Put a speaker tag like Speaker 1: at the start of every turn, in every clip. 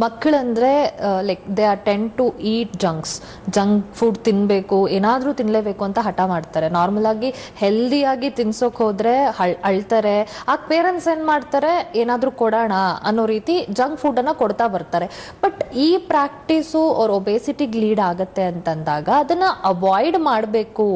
Speaker 1: ಮಕ್ಕಳಂದ್ರೆ like they are tend to eat junk food ತಿನ್ಬೇಕು, ಏನಾದ್ರೂ ತಿನ್ಲೇಬೇಕು ಅಂತ ಹಠ ಮಾಡ್ತಾರೆ. ನಾರ್ಮಲ್ ಆಗಿ ಹೆಲ್ದಿಯಾಗಿ ತಿನ್ಸೋಕ್ ಹೋದ್ರೆ ಅಳ್ತಾರೆ. ಆಗ ಪೇರೆಂಟ್ಸ್ ಏನ್ ಮಾಡ್ತಾರೆ, ಏನಾದ್ರೂ ಕೊಡೋಣ ಅನ್ನೋ ರೀತಿ ಜಂಕ್ ಫುಡ್ ಅನ್ನ ಕೊಡ್ತಾ ಬರ್ತಾರೆ. ಬಟ್ ಈ ಪ್ರಾಕ್ಟೀಸು ಅವ್ರ ಒಬೇಸಿಟಿಗೆ ಲೀಡ್ ಆಗತ್ತೆ ಅಂತಂದಾಗ ಅದನ್ನ ಅವಾಯ್ಡ್ ಮಾಡಬೇಕು,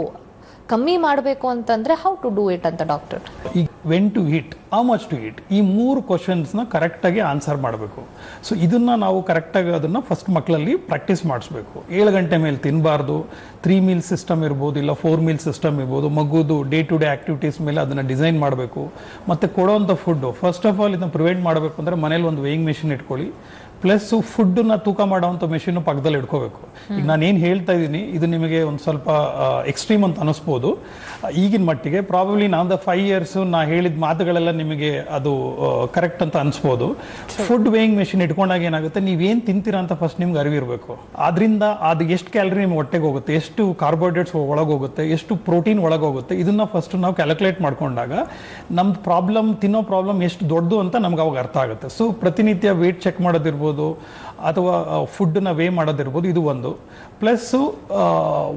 Speaker 1: ಕಮ್ಮಿ ಮಾಡಬೇಕು ಅಂತಂದ್ರೆ ಹೌ ಟು ಡೂ ಇಟ್ ಅಂತ ಡಾಕ್ಟರ್?
Speaker 2: ಈ when to eat, how much to eat, ಈ 3 ಕ್ವಶನ್ಸ್ನ ಕರೆಕ್ಟಾಗಿ ಆನ್ಸರ್ ಮಾಡಬೇಕು. ಸೊ ಇದನ್ನು ನಾವು ಕರೆಕ್ಟಾಗಿ ಅದನ್ನು ಫಸ್ಟ್ ಮಕ್ಕಳಲ್ಲಿ ಪ್ರಾಕ್ಟೀಸ್ ಮಾಡಿಸ್ಬೇಕು. 7 ಗಂಟೆ ಮೇಲೆ ತಿನ್ನಬಾರ್ದು. 3 ಮೀಲ್ ಸಿಸ್ಟಮ್ ಇರ್ಬೋದು, ಇಲ್ಲ 4 ಮೀಲ್ ಸಿಸ್ಟಮ್ ಇರ್ಬೋದು. ಮಗುದು ಡೇ ಟು ಡೇ ಆಕ್ಟಿವಿಟೀಸ್ ಮೇಲೆ ಅದನ್ನು ಡಿಸೈನ್ ಮಾಡಬೇಕು. ಮತ್ತು ಕೊಡೋವಂಥ ಫುಡ್ಡು ಫಸ್ಟ್ ಆಫ್ ಆಲ್ ಇದನ್ನು ಪ್ರಿವೆಂಟ್ ಮಾಡಬೇಕು ಅಂದರೆ ಮನೇಲಿ ಒಂದು ವೇಯಿಂಗ್ ಮೆಷಿನ್ ಇಟ್ಕೊಳ್ಳಿ. ಪ್ಲಸ್ ಫುಡ್ಡನ್ನ ತೂಕ ಮಾಡೋವಂಥ ಮೆಷಿನ್ ಪಕ್ಕದಲ್ಲಿ ಇಟ್ಕೋಬೇಕು. ಈಗ ನಾನೇನು ಹೇಳ್ತಾ ಇದ್ದೀನಿ ಇದು ನಿಮಗೆ ಒಂದು ಸ್ವಲ್ಪ ಎಕ್ಸ್ಟ್ರೀಮ್ ಅಂತ ಅನಿಸ್ಬೋದು. ಈಗಿನ ಮಟ್ಟಿಗೆ ಪ್ರಾಬಬ್ಲಿ ನಾವು 5 ಇಯರ್ಸ್ ನಾ ಹೇಳಿದ ಮಾತುಗಳೆಲ್ಲ ನಿಮಗೆ ಅದು ಕರೆಕ್ಟ್ ಅಂತ ಅನಿಸ್ಬೋದು. ಫುಡ್ ವೇಯಿಂಗ್ ಮೆಷಿನ್ ಇಟ್ಕೊಂಡಾಗ ಏನಾಗುತ್ತೆ, ನೀವೇನು ತಿಂತೀರಾ ಅಂತ ಫಸ್ಟ್ ನಿಮ್ಗೆ ಅರಿವಿರಬೇಕು. ಆದ್ರಿಂದ ಅದು ಎಷ್ಟು ಕ್ಯಾಲರಿ ನಿಮ್ಮ ಹೊಟ್ಟೆಗೆ ಹೋಗುತ್ತೆ, ಎಷ್ಟು ಕಾರ್ಬೋಹೈಡ್ರೇಟ್ಸ್ ಒಳಗೋಗುತ್ತೆ, ಎಷ್ಟು ಪ್ರೋಟೀನ್ ಒಳಗೋಗುತ್ತೆ, ಇದನ್ನ ಫಸ್ಟ್ ನಾವು ಕ್ಯಾಲ್ಕುಲೇಟ್ ಮಾಡ್ಕೊಂಡಾಗ ನಮ್ದು ತಿನ್ನೋ ಪ್ರಾಬ್ಲಮ್ ಎಷ್ಟು ದೊಡ್ಡದು ಅಂತ ನಮ್ಗೆ ಅವಾಗ ಅರ್ಥ ಆಗುತ್ತೆ. ಸೊ ಪ್ರತಿನಿತ್ಯ ವೇಟ್ ಚೆಕ್ ಮಾಡೋದಿರ್ಬೋದು ಅಥವಾ ಫುಡ್ನ ವೇ ಮಾಡೋದಿರ್ಬೋದು, ಇದು ಒಂದು. ಪ್ಲಸ್ಸು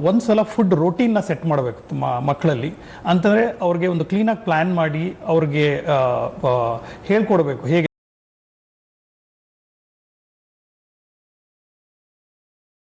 Speaker 2: ಒಂದ್ಸಲ ಫುಡ್ ರೋಟೀನ್ನ ಸೆಟ್ ಮಾಡಬೇಕು ಮಕ್ಕಳಲ್ಲಿ. ಅಂತಂದರೆ ಅವ್ರಿಗೆ ಒಂದು ಕ್ಲೀನಾಗಿ ಪ್ಲ್ಯಾನ್ ಮಾಡಿ ಅವ್ರಿಗೆ ಹೇಳ್ಕೊಡ್ಬೇಕು ಹೇಗೆ